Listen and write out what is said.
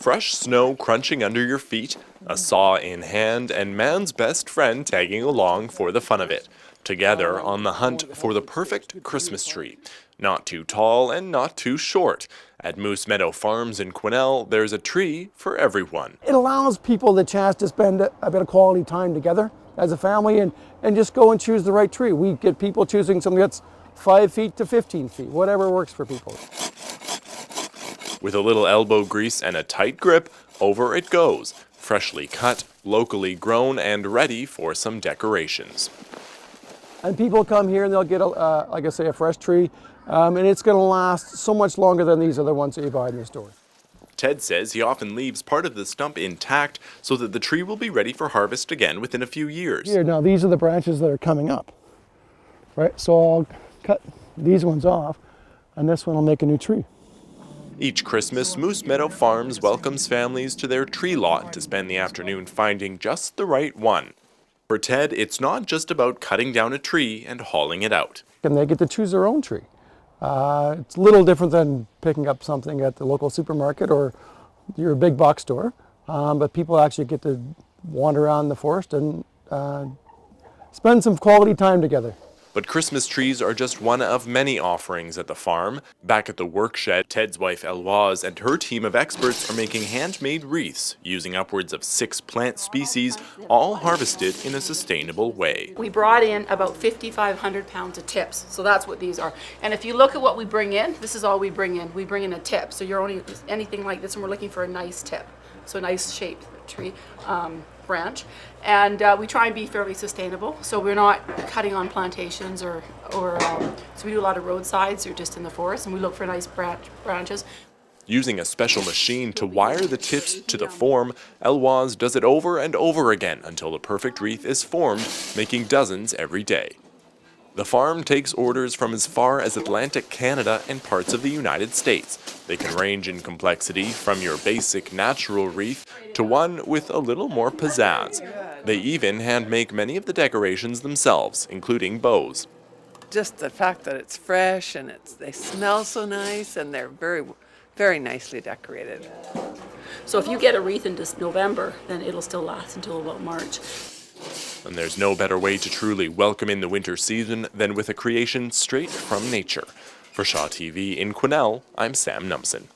fresh snow crunching under your feet, a saw in hand, and man's best friend tagging along for the fun of it, together on the hunt for the perfect Christmas tree. Not too tall and not too short. At Moose Meadow Farms in Quesnel, there's a tree for everyone. It allows people the chance to spend a bit of quality time together as a family and just go and choose the right tree. We get people choosing something that's 5 feet to 15 feet, whatever works for people. With a little elbow grease and a tight grip, over it goes, freshly cut, locally grown, and ready for some decorations. And people come here and they'll get, like I say, a fresh tree, and it's going to last so much longer than these other ones that you buy in the store. Ted says he often leaves part of the stump intact so that the tree will be ready for harvest again within a few years. Here, now these are the branches that are coming up, right? So I'll cut these ones off, and this one will make a new tree. Each Christmas, Moose Meadow Farms welcomes families to their tree lot to spend the afternoon finding just the right one. For Ted, it's not just about cutting down a tree and hauling it out. And they get to choose their own tree. It's a little different than picking up something at the local supermarket or your big box store, but people actually get to wander around the forest and spend some quality time together. But Christmas trees are just one of many offerings at the farm. Back at the work shed, Ted's wife Heloise and her team of experts are making handmade wreaths using upwards of 6 plant species, all harvested in a sustainable way. We brought in about 5,500 pounds of tips, so that's what these are. And if you look at what we bring in, this is all we bring in. We bring in a tip, so you're only anything like this, and we're looking for a nice tip, so a nice shaped tree. Branch, and we try and be fairly sustainable, so we're not cutting on plantations or so we do a lot of roadsides or just in the forest, and we look for nice branches. Using a special machine to wire the tips to the form, Heloise does it over and over again until the perfect wreath is formed, making dozens every day. The farm takes orders from as far as Atlantic Canada and parts of the United States. They can range in complexity from your basic natural wreath to one with a little more pizzazz. They even hand make many of the decorations themselves, including bows. Just the fact that it's fresh and they smell so nice and they're very, very nicely decorated. So if you get a wreath in November, then it'll still last until about March. And there's no better way to truly welcome in the winter season than with a creation straight from nature. For Shaw TV in Quesnel, I'm Sam Numsen.